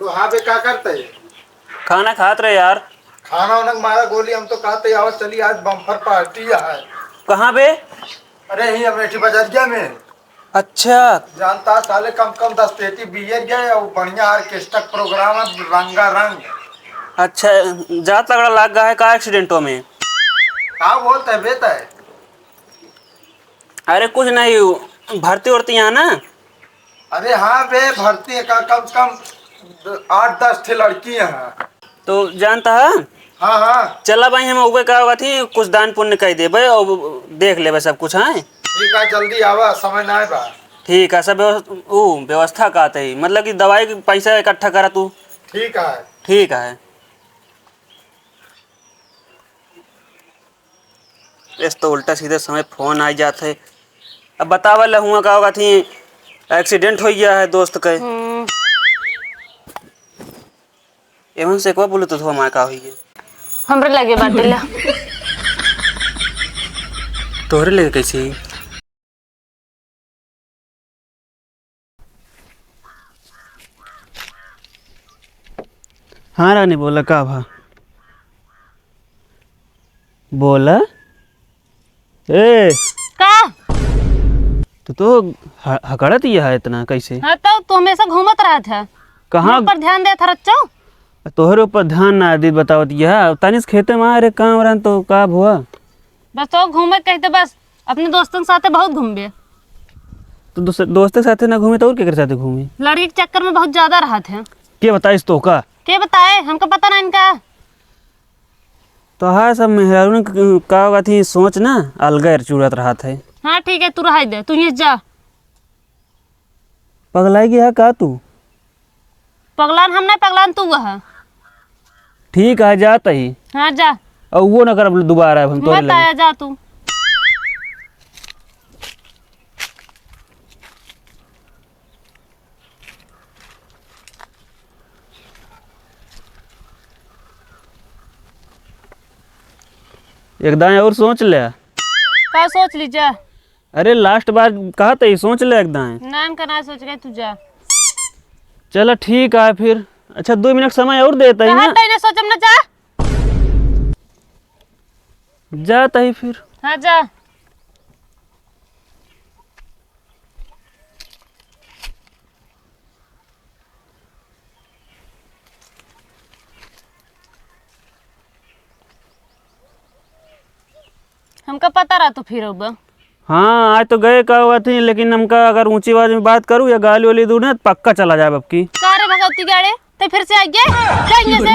तो हाँ बे क्या करते है? खाना खात रहे यार। खाना वाना मारा गोली हम तो कहते आवत चली आज बम्फर पार्टी है। कहाँ बे? अरे ही अमेठी बजरिया में। अच्छा। जानता साले कम कम 10 पेटी बियर गए और बढ़िया ऑर्केस्ट्रा प्रोग्राम है रंगा रंग। अच्छा, जात तगड़ा लाग गया है का एक्सीडेंटों में? क्या बोलते है बेटा है? अरे कुछ नहीं, भर्ती उड़ती यहाँ ना। अरे हाँ बे भर्ती है का कम से कम 8-10 थे लड़की हैं। तो जानता है, हाँ हाँ चला भाई हम उबे का होगा थी कुछ दान पुण्य कर देबे और देख लेबे सब कुछ है। ठीक है जल्दी आवा समय ना बा। ठीक है, सब व्यवस्था का आते ही मतलब कि दवाई के पैसा इकट्ठा करा तू। ठीक है। ठीक है। इस तो उल्टा सीधे समय फोन आ जाते है। अब बतावल हुआ का होगा थी एक्सीडेंट हो गया है दोस्त के। एवं से को बोले तो हमारे का हुई है हमरे लगे बाटे ला। तोहरे लगे कैसे? हाँ रानी बोला का भा बोला ए का तो हकड़त ही है इतना कैसे? हाँ तो हमेशा घूमत रहा था। कहाँ पर ध्यान दे था रच्चो। तोहरे ऊपर ध्यान ना दी बतावत यह तनिस खेते में अरे काम रन तो का हुआ। बस तो घूमे कहते बस अपने दोस्तों के साथ बहुत घूमे। तो दोस्त के साथ ना घूमे तो और के साथ घूमे? लड़की के चक्कर में बहुत ज्यादा रहा थे। के बताइस तो का? के बताए हमको पता ना इनका। तो हाँ सब मेहरारू का होगा थी सोच ना अलगैर चूड़त रहा थे। हाँ ठीक है तू रहा दे तू ये जा। पगलाई गया का तू? पगलान हम नहीं पगलान तू वह। ठीक है जाता ही। हाँ जा और वो ना कर दोबारा हम तोरे मत आया लगे। जा तू। एकदम और सोच ले। का सोच लीजिए। अरे लास्ट बार कहा था सोच ले एकदम। नाम का ना सोच गए तू जा। चलो ठीक है फिर। अच्छा 2 मिनट समय और देता ही ना। तैने सोचम ना जा। जाता ही फिर। हाँ जा। हमका पता रहा तो फिर अब। हाँ आज तो गए का हुआ थी लेकिन हमका अगर ऊंची आवाज में बात करूँ या गाली वाली दूँ ना तो पक्का चला जाए अब की। का रे भगवती गाड़े तो फिर से आइए जाइए से।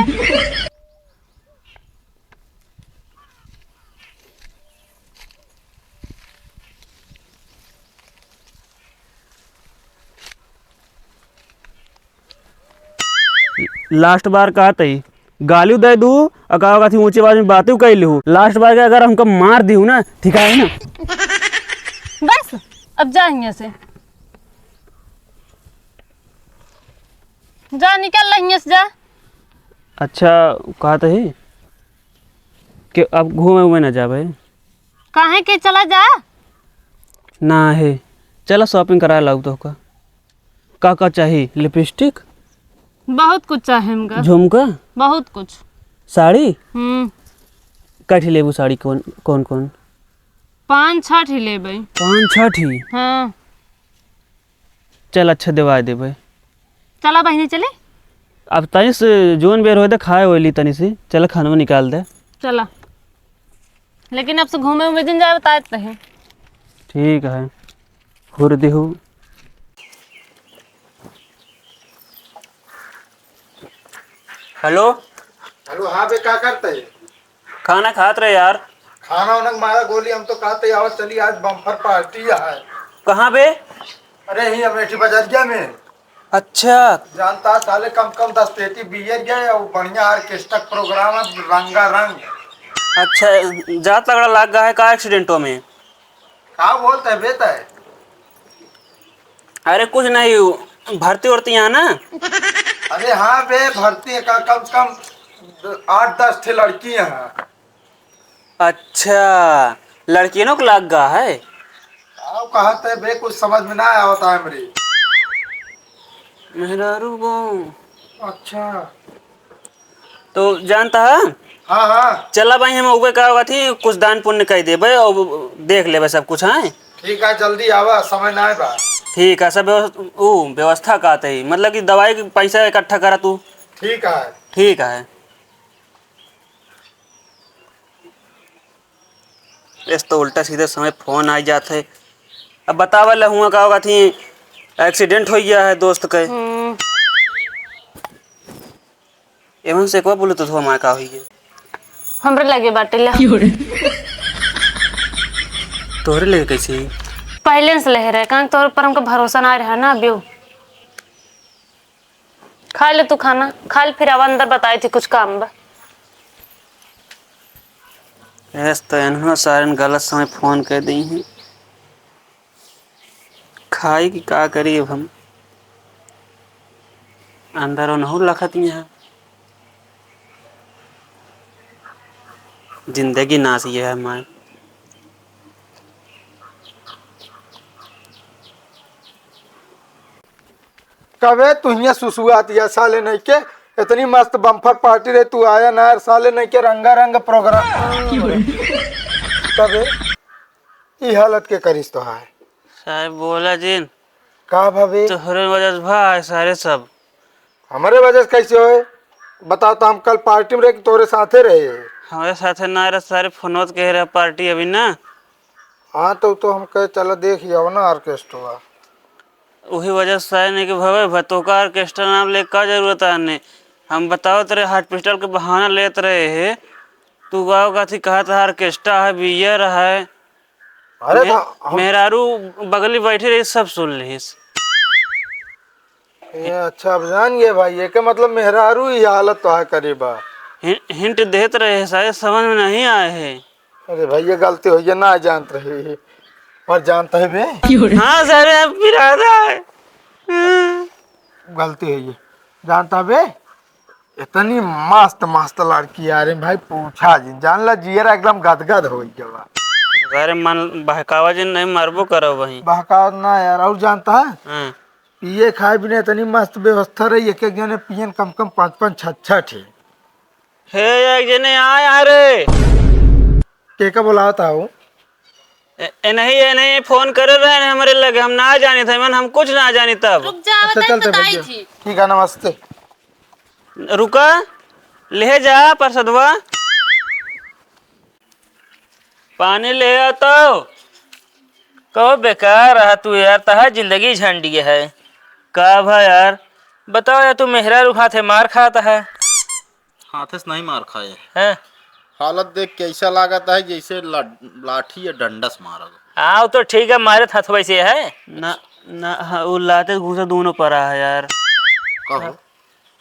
लास्ट बार कहा थी गाली दे दू और कहा होगा थी ऊंची आवाज में बातें कह लू। लास्ट बार के अगर हमको मार दी ना ठीक है ना। बस अब जाइए से जा निकल रही से जा। अच्छा कहा था ही कि अब घूमे हुए ना जा भाई। काहे के चला जा। ना है चलो शॉपिंग करा लाऊ तो का चाहिए? लिपस्टिक बहुत कुछ चाहे हमका। झुमका बहुत कुछ। साड़ी हम्म। लेबू साड़ी कौन कौन कौन? 5-6 ही ले भाई। 5-6 ही? हाँ चल अच्छा दिवा दे भाई। चला बहनी चले। अब तनी से जोन बेर हो खाए होली तनी से चल खाना में निकाल दे। चला लेकिन अब से घूमे हुए दिन जाए बताते हैं। ठीक है हुर देहू। हेलो हेलो हाँ बे क्या करते है? खाना खात रहे यार। खाना वाना मारा गोली हम तो कहते आवत चली आज बम्फर पार्टी है। कहाँ बे? अरे ही अमेठी बजरिया में। अच्छा। जानता साले कम कम 10 पेटी बियर गए और बढ़िया ऑर्केस्ट्रा प्रोग्राम है रंगा रंग। अच्छा, जात तगड़ा लाग गया है का एक्सीडेंटों में? क्या बोलते है बेटा है? अरे कुछ नहीं, भर्ती उड़ती यहाँ ना। अरे हाँ बे भर्ती है का कम से कम 8-10 थे लड़की हैं। अच्छा लड़कियों को लाग गया है। आप कहते बे कुछ समझ में ना आवता है मेरी। मेहरारू को अच्छा। तो जानता है, हाँ हाँ चला भाई हम उबे का होगा थी कुछ दान पुण्य कर देबे और देख लेबे सब कुछ है। ठीक है, जल्दी आवा, समय ना बा। ठीक है, सब व्यवस्था का आते ही मतलब कि दवाई के पैसा इकट्ठा करा तू। ठीक है। ठीक है। इस तो उल्टा सीधे समय फोन आ जाते। अब बतावल हुआ का होगा थी एक्सीडेंट हो गया है दोस्त के। एवं से को बोले तो हमारा का हुई है। हमरे लगे बाटे ला तोहरे लेके कैसे ही? पहले से लह रहे कहाँ तोर पर हमको भरोसा ना रहा ना अभी। खा ले तू खाना, खा ले फिर अब अंदर बताई थी कुछ काम बा। ऐस तो इन्होंने सारे गलत समय फोन कर दी हैं। खाई की का करी अब हम अंदर नहीं लखत यहाँ। जिंदगी नासी है हमारी। कबे तू यहाँ सुसुआत या साले नहीं के इतनी मस्त बम्फर पार्टी रे, तू आया ना यार साले नहीं के रंगा रंग प्रोग्राम। कबे ई हालत के करिस तो है साहब बोला जिन का भाभी? तोहरे वजह से भाई सारे सब हमारे वजह से कैसे होए बताओ तो। हम कल पार्टी में रहे कि तोरे साथे रहे। हमारे साथ ना रहे सारे फोनोत कह रहे पार्टी अभी ना। हाँ तो हम कहे चलो देख आओ ना ऑर्केस्ट्रा। वही वजह से सारे नहीं कि भवे भतो का ऑर्केस्ट्रा नाम ले का जरूरत है ने। हम बताओ तेरे हार्ट पिस्टल के बहाना लेते रहे है। तू गाँव का थी कहा था ऑर्केस्ट्रा है बियर है। अरे मेहरारू बगली बैठी रही सब सुन लीस। ये अच्छा अब जान गए भाई, ये के मतलब मेहरारू ही हालत तो है करीबा। हिंट देते रहे शायद समझ में नहीं आए है। अरे भाई ये गलती हुई है ना जानत रहे और जानता है बे। हाँ सर बिरादा है। गलती हुई है जानता बे। इतनी मस्त मस्त लड़की आ रही भाई, पूछा जी जान ला जियरा एकदम गदगद हो गया। सारे मन बहकावा जिन नहीं मारबो करो वही बहका ना यार। और जानता है हाँ। पिए खाए बिना इतनी मस्त व्यवस्था रही, एक एक जने पियन कम कम 5-5 6-6 थे। हे एक जने आया रे। के बुलाया था वो? ए नहीं फोन कर रहे हैं हमारे लगे हम ना जाने थे मन हम कुछ ना जाने तब। रुक जा अच्छा बताई चलते बताई भैया। थी। ठीक है नमस्ते। रुका ले जा परसदवा पानी ले आता। कहो बेकार रहा तू यार, तहा जिंदगी झंडी है। का भाई यार बताओ यार, तू मेहरा रुखा थे मार खाता है हाथ से नहीं मार खाए। हैं? हालत देख के ऐसा लागत है जैसे लाठी या डंडस मारा। हाँ तो ठीक है, मारे था वैसे है ना ना हाँ, वो लाते घूसा दोनों पड़ा है यार। कहो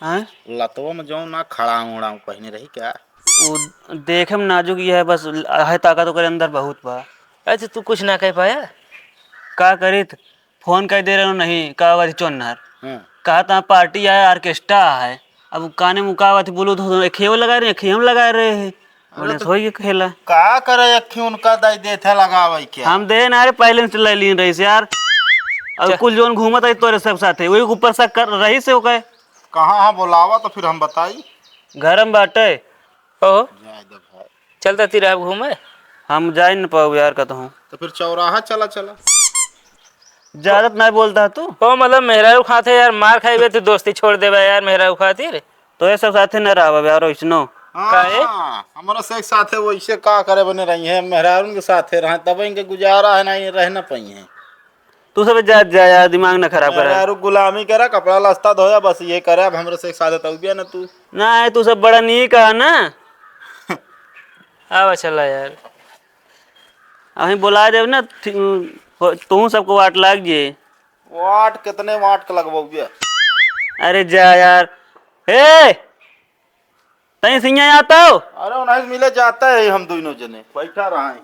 हाँ लतवा में जो ना खड़ा उड़ा पहने रही क्या? वो देखे में नाजुक ही है बस है ताकत ओकरे अंदर बहुत बा। अच्छा तू कुछ ना कह पाया? का करित फोन कर दे रहे हो नहीं का हुआ थी चोनर कहा था पार्टी आया ऑर्केस्ट्रा है। अब काने मुका हुआ थी बोलो तो खेव लगा रहे हैं खेम लगा रहे हैं बोले सोई खेला का करे अखी उनका दाई देथे लगावे क्या? हम दे ना पहले से ले लीन रही यार। और कुल जोन घूमत है तोरे सब साथे वही ऊपर से कर रही से हो गए। कहाँ हाँ बोलावा तो फिर हम बताई। घर में बाटे ओहो जाए दे भाई। चलता तीर आप घूमे। हम जा ही न पाओ यार कहता हूँ। तो फिर चौराहा चला चला। ज्यादा नहीं बोलता है तू। ओ मतलब मेहरा रुखा थे यार, मार खाई तो दोस्ती छोड़ देवा यार मेहरा रुखा तीर। तो ये सब साथे न रहा यार वैसनो। काहे? हमारा से एक साथे वो इसे का करे बने रही है मेहरारून के साथे रहे तब इनके गुजारा है नहीं रह न पाई है। तू सब जा यार दिमाग न खराब कर। मेहरारू गुलामी करा कपड़ा लस्ता धोया बस ये करे। अब हमरे से एक साथे तब भी है ना तू ना तू सब बड़ा नहीं कहा ना। आवा चला यार। अभी बुला जब ना तू सबको वाट लाग जे। वाट कितने वाट का लगवाओगे? अरे जा यार हे तई सिंह आता हो। अरे नहीं मिले जाता है हम दोनों जने बैठा रहा है।